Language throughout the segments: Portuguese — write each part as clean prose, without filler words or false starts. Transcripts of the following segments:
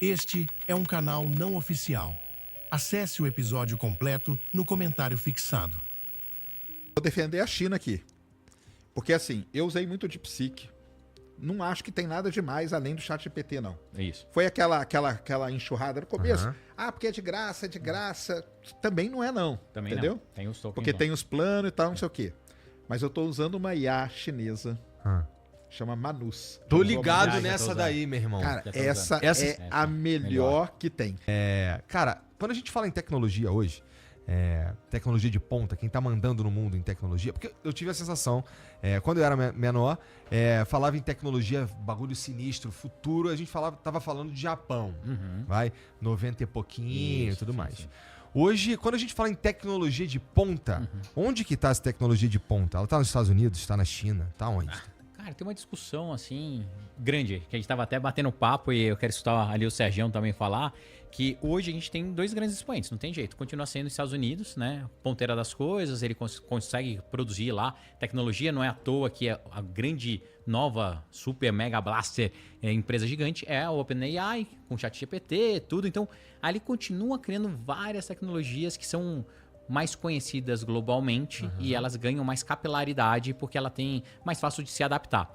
Este é um canal não oficial. Acesse o episódio completo no comentário fixado. Vou defender a China aqui. Porque assim, eu usei muito o DeepSeek. Não acho que tem nada demais além do ChatGPT, não. É isso. Foi aquela enxurrada no começo. Porque é de graça. Também não é, não. Também entendeu? não. Tem os tokens Porque lá. tem os planos e tal, não sei o quê. Mas eu tô usando uma IA chinesa. Chama Manus. Tô ligado já nessa tô daí, meu irmão. Cara, Já tô essa usando. é a melhor que tem. Cara, quando a gente fala em tecnologia hoje, tecnologia de ponta, quem tá mandando no mundo em tecnologia, porque eu tive a sensação, quando eu era menor, falava em tecnologia, bagulho sinistro, futuro, a gente tava falando de Japão, vai, 90 e pouquinho e tudo mais. Sim. Hoje, quando a gente fala em tecnologia de ponta, onde que tá essa tecnologia de ponta? Ela tá nos Estados Unidos, tá na China, tá onde? Cara, tem uma discussão assim grande, que a gente tava até batendo papo e eu quero escutar ali o Sergião também falar, que hoje a gente tem dois grandes expoentes, não tem jeito, continua sendo os Estados Unidos, né, ponteira das coisas, ele consegue produzir lá tecnologia, não é à toa que a grande nova super mega blaster empresa gigante é a OpenAI, com ChatGPT, tudo, então ali continua criando várias tecnologias que são mais conhecidas globalmente e elas ganham mais capilaridade porque ela tem mais fácil de se adaptar.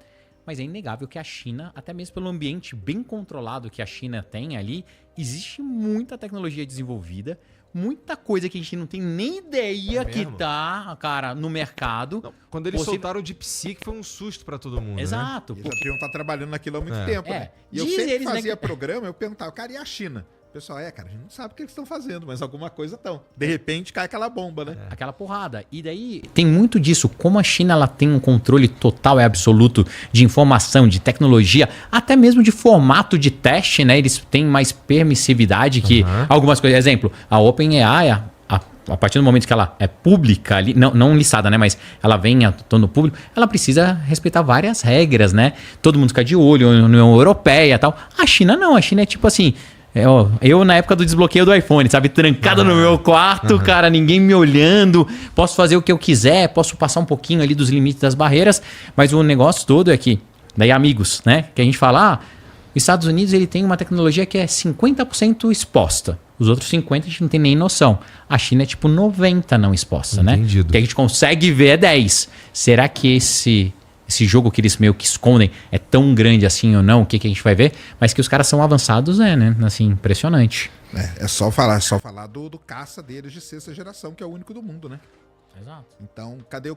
Mas é inegável que a China, até mesmo pelo ambiente bem controlado que a China tem ali, existe muita tecnologia desenvolvida, muita coisa que a gente não tem nem ideia que mesmo? tá, cara, no mercado. Não, quando eles soltaram o DeepSeek foi um susto pra todo mundo, né? Exato. Eles já deviam estar trabalhando naquilo há muito tempo, né? E eu Diz sempre eles, né, fazia que- programa, eu perguntava, cara, e a China? O pessoal, cara, a gente não sabe o que eles estão fazendo, mas alguma coisa estão. De repente cai aquela bomba, né? Aquela porrada. E daí tem muito disso. Como a China ela tem um controle total e absoluto de informação, de tecnologia, até mesmo de formato de teste, né? Eles têm mais permissividade que algumas coisas. Exemplo, a OpenAI, a partir do momento que ela é pública, ali, não listada, né? Mas ela vem atuando no público, ela precisa respeitar várias regras, né? Todo mundo fica de olho, União Europeia e tal. A China não, a China é tipo assim. Eu, na época do desbloqueio do iPhone, sabe? Trancado no meu quarto, cara, ninguém me olhando. Posso fazer o que eu quiser, posso passar um pouquinho ali dos limites das barreiras, mas o negócio todo é que, daí amigos, né? Que a gente fala, os Estados Unidos ele tem uma tecnologia que é 50% exposta. Os outros 50% a gente não tem nem noção. A China é tipo 90% não exposta, Entendido. né? Que a gente consegue ver é 10%. Será que esse jogo que eles meio que escondem é tão grande assim ou não? O que a gente vai ver? Mas que os caras são avançados, né? Assim, impressionante. É só falar do caça deles de sexta geração, que é o único do mundo, né? Exato. Então, cadê o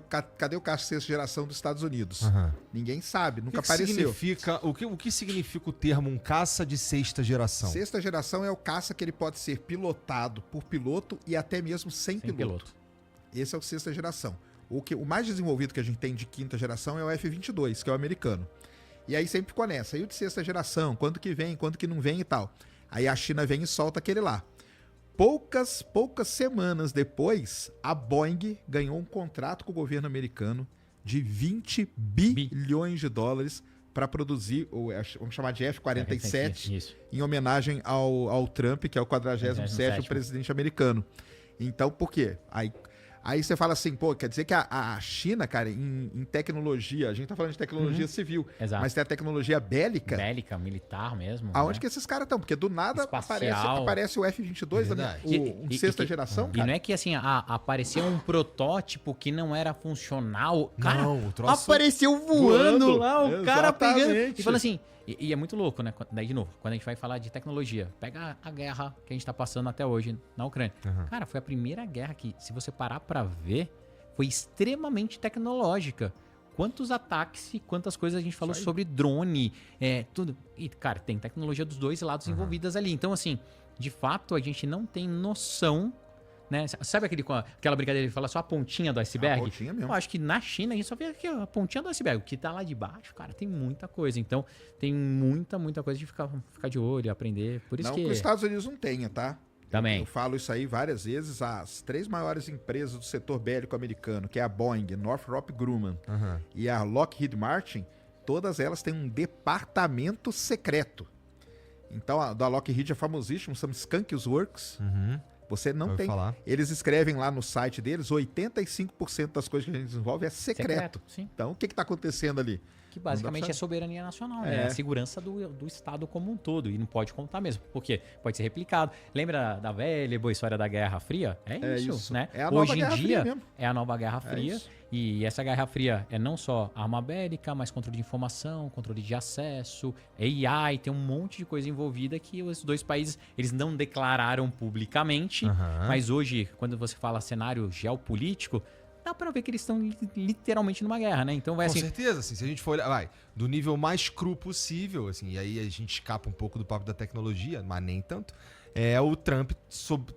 caça de sexta geração dos Estados Unidos? Aham. Ninguém sabe, nunca O que apareceu. significa, o que significa o termo um caça de sexta geração? Sexta geração é o caça que ele pode ser pilotado por piloto e até mesmo sem piloto. Esse é o sexta geração. O mais desenvolvido que a gente tem de quinta geração é o F-22, que é o americano. E aí sempre ficou nessa. E o de sexta geração, quando que vem, quando que não vem e tal. Aí a China vem e solta aquele lá. Poucas semanas depois, a Boeing ganhou um contrato com o governo americano de 20 bilhões de dólares para produzir, vamos chamar de F-47, Isso. em homenagem ao Trump, que é o 47º presidente americano. Então, por quê? Aí você fala assim, quer dizer que a China, cara, em tecnologia, a gente tá falando de tecnologia civil, Exato. mas tem a tecnologia bélica. Bélica, militar mesmo. Aonde né? que esses caras estão? Porque do nada Espacial. aparece o F-22, né? E- de sexta e- geração, E cara. não é que assim, apareceu um protótipo que não era funcional. Cara, Não, o troço apareceu voando voando. lá, o cara pegando. Exatamente. E fala assim, e é muito louco, né? Daí, de novo, quando a gente vai falar de tecnologia, pega a guerra que a gente tá passando até hoje na Ucrânia. Cara, foi a primeira guerra que, se você parar pra ver, foi extremamente tecnológica. Quantos ataques e quantas coisas a gente falou sobre drone, tudo. E, cara, tem tecnologia dos dois lados envolvidas ali. Então, assim, de fato, a gente não tem noção, né? Sabe aquela brincadeira de falar só a pontinha do iceberg? A pontinha mesmo. Eu acho que na China a gente só vê aqui a pontinha do iceberg. O que tá lá de baixo, cara, tem muita coisa. Então, tem muita coisa de ficar de olho, aprender. Por isso Não que... que os Estados Unidos não tenha, tá? Também. Eu falo isso aí várias vezes. As 3 maiores empresas do setor bélico americano, que é a Boeing, Northrop Grumman e a Lockheed Martin, todas elas têm um departamento secreto. Então, a da Lockheed é famosíssimo, são Skunks Works. Você não Ouvi tem. falar. Eles escrevem lá no site deles, 85% das coisas que a gente desenvolve é secreto. Sim. Então, o que está acontecendo ali? Que basicamente é soberania nacional, né? É a segurança do Estado como um todo. E não pode contar mesmo. Porque pode ser replicado. Lembra da velha e boa história da Guerra Fria? É isso, né? É a nova Hoje em Guerra dia, Fria mesmo. é a nova Guerra Fria. E essa Guerra Fria é não só arma bélica, mas controle de informação, controle de acesso, AI, tem um monte de coisa envolvida que os dois países, eles não declararam publicamente, mas hoje, quando você fala cenário geopolítico, dá pra ver que eles estão literalmente numa guerra, né? Então vai Com assim... certeza, assim, se a gente for olhar, do nível mais cru possível, assim, e aí a gente escapa um pouco do papo da tecnologia, mas nem tanto, o Trump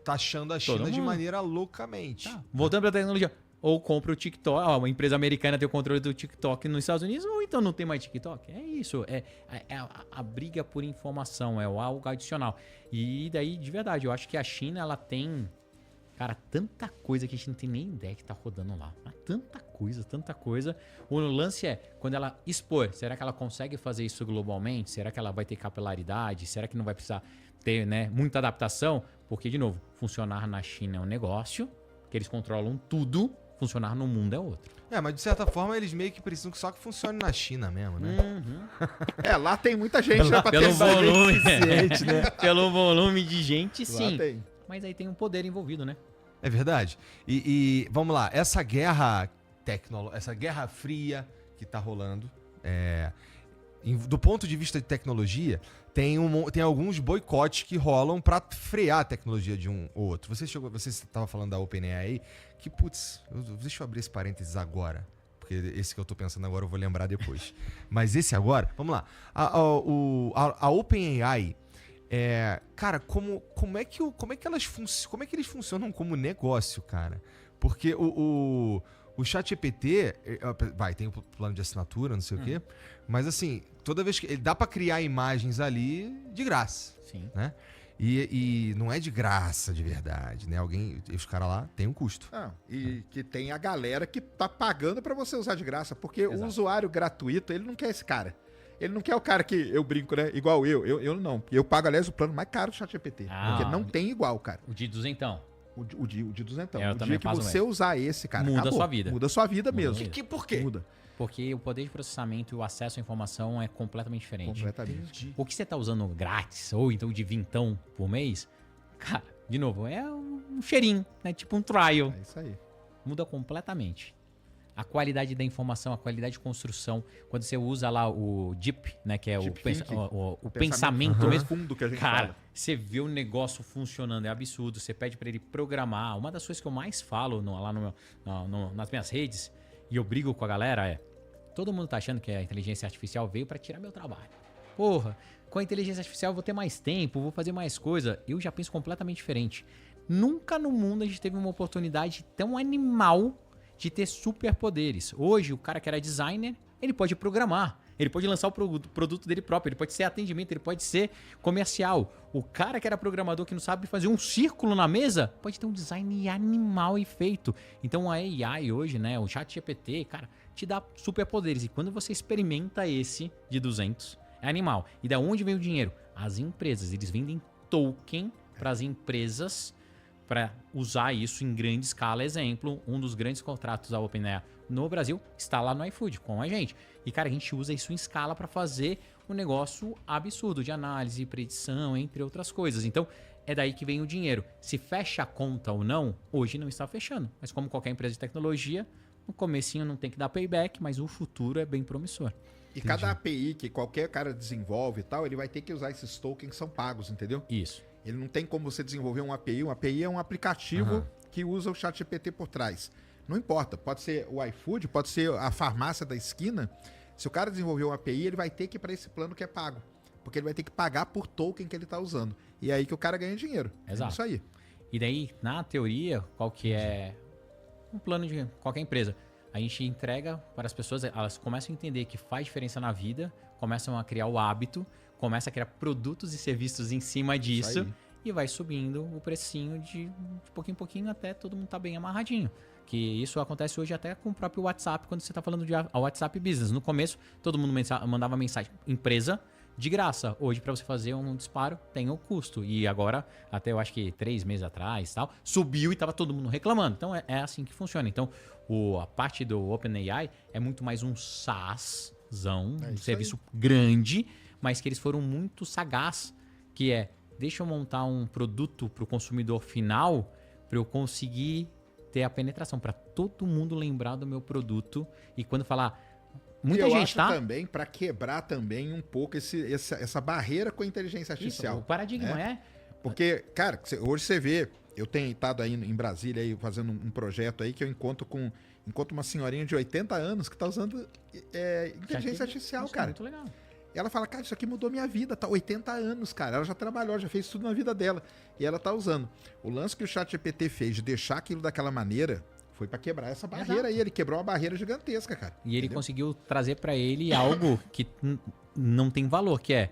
taxando a China de maneira loucamente. Voltando pra tecnologia, ou compra o TikTok, uma empresa americana tem o controle do TikTok nos Estados Unidos, ou então não tem mais TikTok. É isso, a briga por informação, é algo adicional. E daí, de verdade, eu acho que a China, ela tem, cara, tanta coisa que a gente não tem nem ideia que tá rodando lá. Tanta coisa. O lance é, quando ela expor, será que ela consegue fazer isso globalmente? Será que ela vai ter capilaridade? Será que não vai precisar ter, né, muita adaptação? Porque, de novo, funcionar na China é um negócio, que eles controlam tudo. Funcionar no mundo é outro. Mas de certa forma eles meio que precisam que só que funcione na China mesmo, né? Lá tem muita gente, né? Pra Pelo ter volume, suficiente, né? Pelo volume de gente, sim. Lá tem. Mas aí tem um poder envolvido, né? É verdade. E vamos lá, essa guerra fria que tá rolando, do ponto de vista de tecnologia, tem alguns boicotes que rolam pra frear a tecnologia de um ou outro. Você estava falando da OpenAI, que, putz, deixa eu abrir esse parênteses agora, porque esse que eu tô pensando agora eu vou lembrar depois. Mas esse agora, vamos lá. A OpenAI, cara, como é que eles funcionam como negócio, cara? Porque o ChatGPT, tem o plano de assinatura, não sei o quê, mas assim, toda vez que ele dá pra criar imagens ali de graça. Sim. Né? E não é de graça de verdade, né? Os caras lá tem um custo. E que tem a galera que tá pagando pra você usar de graça, porque o usuário gratuito, ele não quer esse cara. Ele não quer o cara que eu brinco, né? Igual eu não. Eu pago, aliás, o plano mais caro do ChatGPT. Porque não tem igual, cara. O de 200. O de 200. Eu o também dia que passo você usar esse, cara, muda acabou. a sua vida. Muda a sua vida mesmo. Por quê? Muda. Porque o poder de processamento e o acesso à informação é completamente diferente. Completamente. O que você tá usando grátis, ou então de vintão por mês, cara, de novo, é um cheirinho, né? Tipo um trial. É isso aí. Muda completamente. A qualidade da informação, a qualidade de construção, quando você usa lá o DeepSeek, né, que é o pensamento mesmo, fundo que a gente cara, fala. você vê o negócio funcionando, é absurdo. Você pede para ele programar. Uma das coisas que eu mais falo nas minhas redes, e eu brigo com a galera, todo mundo tá achando que a inteligência artificial veio para tirar meu trabalho. Porra, com a inteligência artificial eu vou ter mais tempo, vou fazer mais coisa. Eu já penso completamente diferente. Nunca no mundo a gente teve uma oportunidade tão animal de ter superpoderes. Hoje, o cara que era designer, ele pode programar, ele pode lançar o produto dele próprio, ele pode ser atendimento, ele pode ser comercial. O cara que era programador, que não sabe fazer um círculo na mesa, pode ter um design animal e feito. Então a AI hoje, né, o ChatGPT, cara, te dá superpoderes. E quando você experimenta esse de 200, é animal. E da onde vem o dinheiro? As empresas, eles vendem token para as empresas para usar isso em grande escala. Exemplo, um dos grandes contratos da OpenAI no Brasil está lá no iFood com a gente. E, cara, a gente usa isso em escala para fazer um negócio absurdo de análise, predição, entre outras coisas. Então, é daí que vem o dinheiro. Se fecha a conta ou não, hoje não está fechando. Mas como qualquer empresa de tecnologia, no comecinho não tem que dar payback, mas o futuro é bem promissor. E cada API que qualquer cara desenvolve e tal, ele vai ter que usar esses tokens que são pagos, entendeu? Isso. Ele não tem como você desenvolver um API. Um API é um aplicativo que usa o ChatGPT por trás. Não importa, pode ser o iFood, pode ser a farmácia da esquina. Se o cara desenvolver um API, ele vai ter que ir para esse plano que é pago. Porque ele vai ter que pagar por token que ele está usando. E é aí que o cara ganha dinheiro. Exato. É isso aí. E daí, na teoria, qual que é um plano de qualquer empresa? A gente entrega para as pessoas, elas começam a entender que faz diferença na vida, começam a criar o hábito, começam a criar produtos e serviços em cima disso e vai subindo o precinho de pouquinho em pouquinho até todo mundo tá bem amarradinho. Que isso acontece hoje até com o próprio WhatsApp, quando você está falando de WhatsApp Business. No começo, todo mundo mandava mensagem, empresa, de graça. Hoje, para você fazer um disparo, tem o custo. E agora, até eu acho que 3 meses atrás, tal, subiu e tava todo mundo reclamando. Então, é assim que funciona. Então, a parte do OpenAI é muito mais um SaaS É um isso serviço grande, mas que eles foram muito sagaz, que é, deixa eu montar um produto para o consumidor final para eu conseguir ter a penetração, para todo mundo lembrar do meu produto e quando falar... Muita e eu gente acho também para quebrar também um pouco essa barreira com a inteligência artificial. Isso, o paradigma né? Porque, cara, hoje você vê, eu tenho estado aí em Brasília aí, fazendo um projeto aí que eu encontro uma senhorinha de 80 anos que está usando inteligência artificial, cara. Muito legal. E ela fala, cara, isso aqui mudou minha vida, tá 80 anos, cara. Ela já trabalhou, já fez tudo na vida dela. E ela tá usando. O lance que o ChatGPT fez de deixar aquilo daquela maneira foi pra quebrar essa barreira aí. Ele quebrou uma barreira gigantesca, cara. E ele conseguiu trazer pra ele algo que não tem valor, que é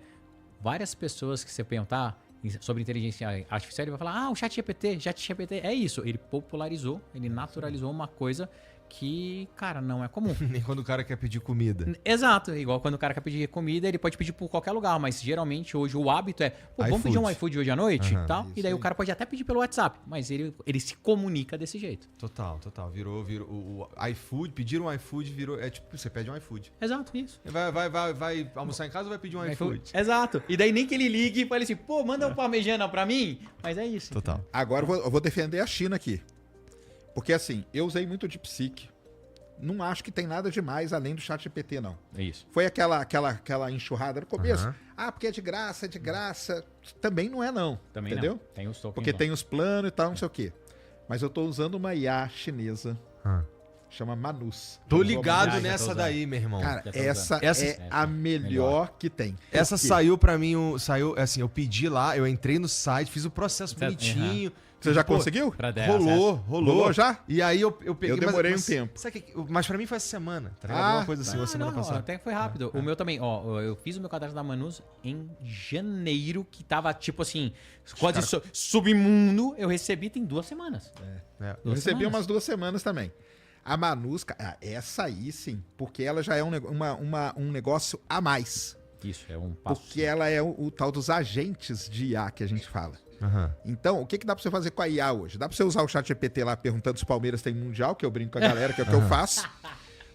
várias pessoas que você perguntar sobre inteligência artificial, ele vai falar, o ChatGPT é isso. Ele popularizou, ele naturalizou uma coisa que, cara, não é comum. Nem quando o cara quer pedir comida. Exato, igual quando o cara quer pedir comida, ele pode pedir por qualquer lugar, mas geralmente hoje o hábito é, vamos pedir um iFood hoje à noite e tal, e daí o cara pode até pedir pelo WhatsApp, mas ele se comunica desse jeito. Total. Virou o iFood, pedir um iFood virou, é tipo, você pede um iFood. Exato, isso. Vai almoçar em casa ou vai pedir um iFood? Exato. E daí nem que ele ligue e fale assim, manda um parmegiana pra mim, mas é isso. Total. Agora eu vou defender a China aqui. Porque assim, eu usei muito DeepSeek. Não acho que tem nada demais além do ChatGPT, não. É isso. Foi aquela enxurrada no começo. Porque é de graça. Também não é, não. Também entendeu? Não. Tem os tokens. Porque tem os planos e tal, não sei o quê. Mas eu tô usando uma IA chinesa. Chama Manus. Tô ligado nessa daí, meu irmão. Cara, essa é a melhor que tem. Essa saiu pra mim, assim, eu pedi lá, eu entrei no site, fiz o processo bonitinho. Você já conseguiu? Rolou já? E aí eu peguei... Eu demorei um tempo. Mas pra mim foi essa semana, tá ligado? Uma coisa assim, uma semana passada. Até foi rápido. O meu também, eu fiz o meu cadastro da Manus em janeiro, que tava tipo assim, quase submundo. Eu recebi tem 2 semanas. Eu recebi umas 2 semanas também. A Manus, essa aí sim, porque ela já é um negócio a mais. Isso, é um passo. Porque ela é o tal dos agentes de IA que a gente fala. Então, o que dá pra você fazer com a IA hoje? Dá pra você usar o ChatGPT lá perguntando se o Palmeiras tem Mundial, que eu brinco com a galera, que é o que eu faço.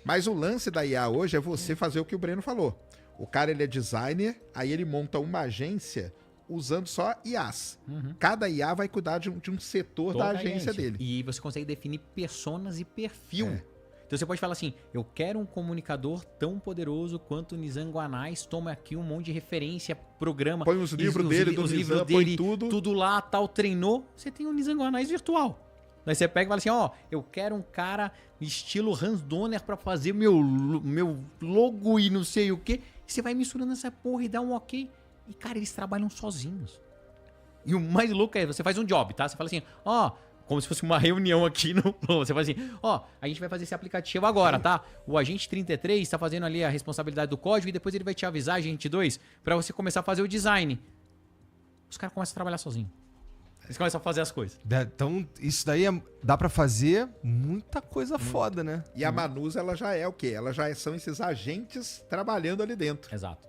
Mas o lance da IA hoje é você fazer o que o Breno falou. O cara, ele é designer, aí ele monta uma agência usando só IAs. Cada IA vai cuidar de um setor da agência dele. E você consegue definir personas e perfil. Então você pode falar assim, eu quero um comunicador tão poderoso quanto o Nizam Guanais, toma aqui um monte de referência, programa. Põe os livros dele, do Nizam, põe tudo lá, tal, treinou. Você tem um Nizam Guanais virtual. Daí você pega e fala assim, eu quero um cara estilo Hans Donner pra fazer meu logo e não sei o quê. E você vai misturando essa porra e dá um ok. E, cara, eles trabalham sozinhos. E o mais louco é, você faz um job, tá? Você fala assim, como se fosse uma reunião aqui no... Você fala assim, a gente vai fazer esse aplicativo agora, tá? O agente 33 tá fazendo ali a responsabilidade do código e depois ele vai te avisar, agente 2, pra você começar a fazer o design. Os caras começam a trabalhar sozinhos. Eles começam a fazer as coisas. Então, isso daí dá pra fazer muita coisa foda, né? E a Manus, ela já é o quê? Ela já são esses agentes trabalhando ali dentro. Exato.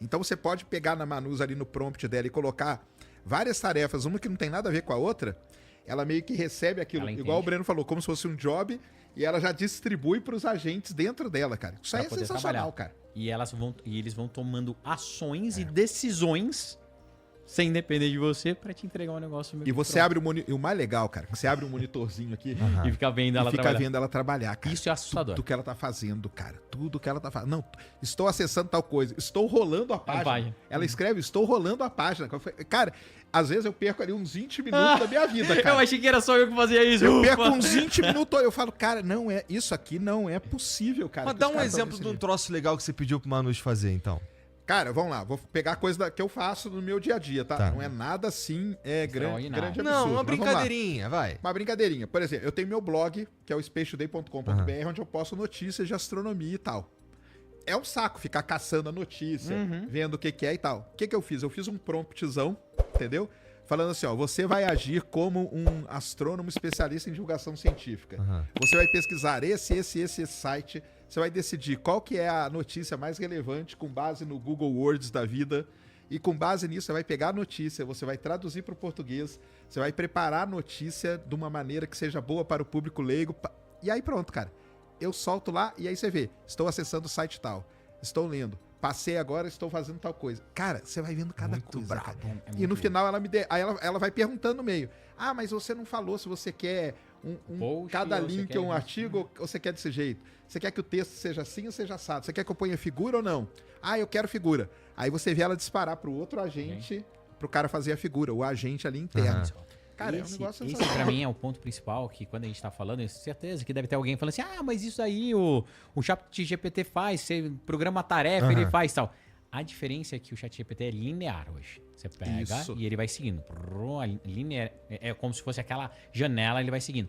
Então você pode pegar na Manus ali no prompt dela e colocar várias tarefas, uma que não tem nada a ver com a outra, ela meio que recebe aquilo, igual o Breno falou, como se fosse um job, e ela já distribui para os agentes dentro dela, cara. Isso aí é sensacional, cara. E eles vão tomando ações e decisões sem depender de você pra te entregar um negócio. E você abre o mais legal, cara, você abre um monitorzinho aqui e fica vendo ela trabalhar, cara. Isso é assustador. Tudo que ela tá fazendo, cara. Tudo que ela tá fazendo. Não, estou acessando tal coisa. Estou rolando a página. Ela escreve, estou rolando a página. Cara, às vezes eu perco ali uns 20 minutos da minha vida, cara. Eu achei que era só eu que fazia isso. Eu perco uns 20 minutos. Eu falo, cara, isso aqui não é possível, cara. Mas dá um exemplo de um troço legal que você pediu pro Manus fazer, então. Cara, vamos lá, vou pegar a coisa que eu faço no meu dia a dia, tá? Não é nada assim, grande absurdo. Não, uma brincadeirinha, vai. Uma brincadeirinha. Por exemplo, eu tenho meu blog, que é o spacetoday.com.br, onde eu posto notícias de astronomia e tal. É um saco ficar caçando a notícia, vendo o que é e tal. O que eu fiz? Eu fiz um promptzão, entendeu? Falando assim, você vai agir como um astrônomo especialista em divulgação científica. Você vai pesquisar esse site, você vai decidir qual que é a notícia mais relevante com base no Google Words da vida, e com base nisso você vai pegar a notícia, você vai traduzir para o português, você vai preparar a notícia de uma maneira que seja boa para o público leigo, e aí pronto, cara. Eu solto lá e aí você vê, estou acessando o site tal. estou lendo. Passei agora, estou fazendo tal coisa. Cara, você vai vendo cada Muito coisa, brabo. cara. É E no muito final aí ela vai perguntando no meio. Ah, mas você não falou se você quer Post, cada ou você link quer ou um isso? artigo ou você quer desse jeito. Você quer que o texto seja assim ou seja assado? Você quer que eu ponha figura ou não? Ah, eu quero figura. Aí você vê ela disparar pro outro agente, pro cara fazer a figura, o agente ali interno. Cara, é um negócio esse sensacional. pra mim é o ponto principal, que quando a gente tá falando, eu tenho certeza que deve ter alguém falando assim, ah, mas isso aí o ChatGPT faz, você programa a tarefa, ele faz tal. A diferença é que o ChatGPT é linear hoje. Você pega Isso. e ele vai seguindo. Linear, é como se fosse aquela janela, ele vai seguindo.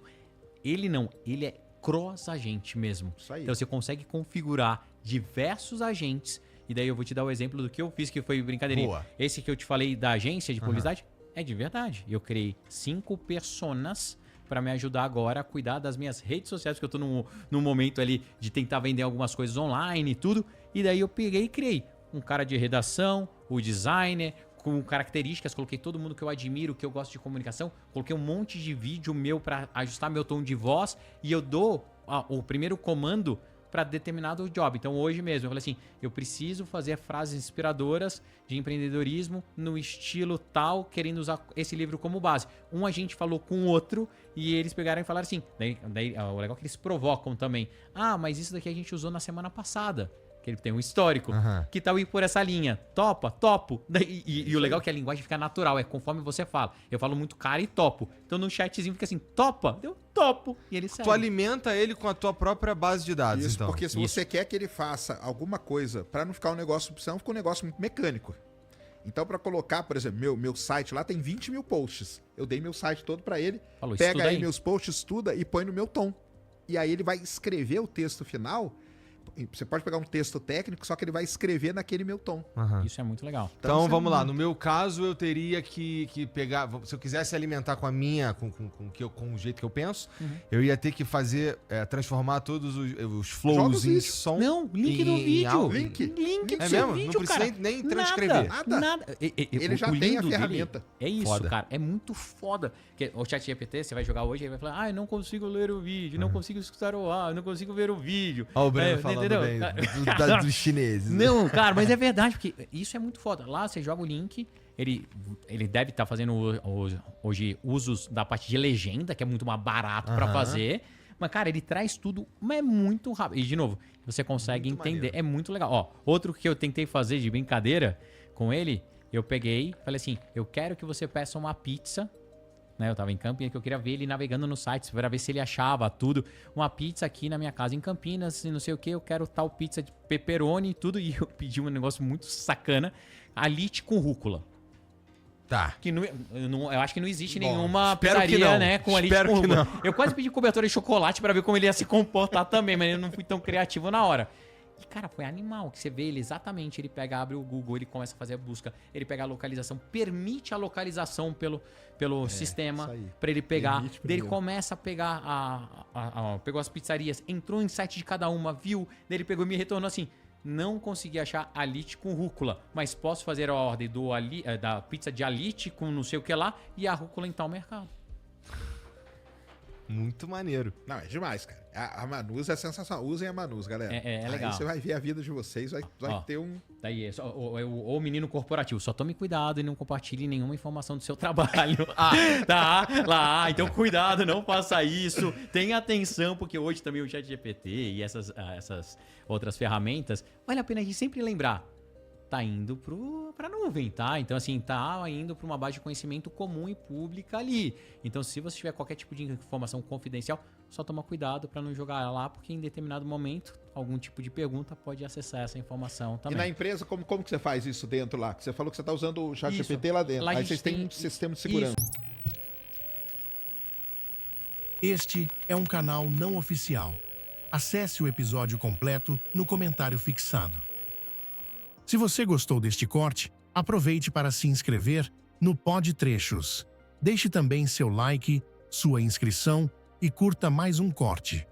Ele não, ele é cross-agente mesmo. Isso aí. Então você consegue configurar diversos agentes. E daí eu vou te dar o exemplo do que eu fiz, que foi brincadeirinha. Boa. Esse que eu te falei da agência de publicidade é de verdade. Eu criei 5 personas para me ajudar agora a cuidar das minhas redes sociais, porque eu tô num momento ali de tentar vender algumas coisas online e tudo. E daí eu peguei e criei um cara de redação, o designer, com características, coloquei todo mundo que eu admiro, que eu gosto de comunicação, coloquei um monte de vídeo meu para ajustar meu tom de voz e eu dou o primeiro comando para determinado job. Então hoje mesmo eu falei assim, eu preciso fazer frases inspiradoras de empreendedorismo no estilo tal, querendo usar esse livro como base. Um agente falou com o outro e eles pegaram e falaram assim, daí o legal é que eles provocam também. Ah, mas isso daqui a gente usou na semana passada. Que ele tem um histórico. Que tal ir por essa linha? Topa? Topo. E o legal é que a linguagem fica natural, é conforme você fala. Eu falo muito cara e topo. Então no chatzinho fica assim, topa? Eu topo. E ele segue. Tu alimenta ele com a tua própria base de dados, Isso, então. porque se você quer que ele faça alguma coisa para não ficar um negócio, senão fica um negócio muito mecânico. Então, para colocar, por exemplo, meu site lá tem 20 mil posts. Eu dei meu site todo para ele, Falou, pega estuda aí aí. meus posts, estuda e põe no meu tom. E aí ele vai escrever o texto final. Você pode pegar um texto técnico, só que ele vai escrever naquele meu tom. Isso é muito legal. Então isso é vamos lá, muito- no meu caso eu teria que pegar, se eu quisesse alimentar com a minha, com o jeito que eu penso, eu ia ter que fazer, transformar todos os flows Joga os em vídeos. som. Não, link no em vídeo. áudio. Link? Link do É seu mesmo? vídeo, Não precisa cara. nem transcrever. Nada. Ele já O tem a lindo dele ferramenta. É isso, Foda. cara. É muito foda. Porque o ChatGPT, você vai jogar hoje, ele vai falar, ah, eu não consigo ler o vídeo, não consigo escutar o áudio, não consigo ver o vídeo. Ó o Breno É, falando entendeu? bem Cara, dos chineses. Não, cara, mas é verdade, porque isso é muito foda. Lá você joga o link, ele deve estar fazendo hoje usos da parte de legenda, que é muito mais barato pra fazer. Mas, cara, ele traz tudo, mas é muito rápido. E, de novo, você consegue Muito entender. maneiro. É muito legal. Ó, outro que eu tentei fazer de brincadeira com ele, eu peguei, falei assim, eu quero que você peça uma pizza, né? Eu tava em Campinas, que eu queria ver ele navegando no site, para ver se ele achava tudo. Uma pizza aqui na minha casa em Campinas, e não sei o que, eu quero tal pizza de pepperoni e tudo. E eu pedi um negócio muito sacana, alite com rúcula. Tá. Que eu acho que não existe Bom, nenhuma espero que pizzaria, não. né, com alite Espero com que rúcula. não. Eu quase pedi cobertura de chocolate pra ver como ele ia se comportar também, mas eu não fui tão criativo na hora. E, cara, foi animal, que você vê ele exatamente, ele pega, abre o Google, ele começa a fazer a busca, ele pega a localização, permite a localização pelo sistema isso aí. pra ele pegar. Permite Daí ele primeiro. começa a pegar pegou as pizzarias, entrou em site de cada uma, viu, daí ele pegou e me retornou assim, não consegui achar alite com rúcula, mas posso fazer a ordem da pizza de alite com não sei o que lá e a rúcula em tal mercado. Muito maneiro. Não, é demais, cara. A Manus é sensacional. Usem a Manus, galera. É legal. Aí você vai ver a vida de vocês, vai Ó. ter um... Daí é só, o menino corporativo, só tome cuidado e não compartilhe nenhuma informação do seu trabalho. Tá? Lá, então cuidado, não faça isso. Tenha atenção, porque hoje também o ChatGPT e essas outras ferramentas, vale a pena a gente sempre lembrar. Tá indo pra nuvem, tá? Então, assim, tá indo pra uma base de conhecimento comum e pública ali. Então, se você tiver qualquer tipo de informação confidencial, só toma cuidado pra não jogar lá, porque em determinado momento, algum tipo de pergunta pode acessar essa informação E também. na empresa, como que você faz isso dentro lá? Que você falou que você tá usando o ChatGPT Isso. lá dentro. Lá a Aí gente vocês têm tem- um sistema de segurança. Este é um canal não oficial. Acesse o episódio completo no comentário fixado. Se você gostou deste corte, aproveite para se inscrever no Pod Trechos. Deixe também seu like, sua inscrição e curta mais um corte.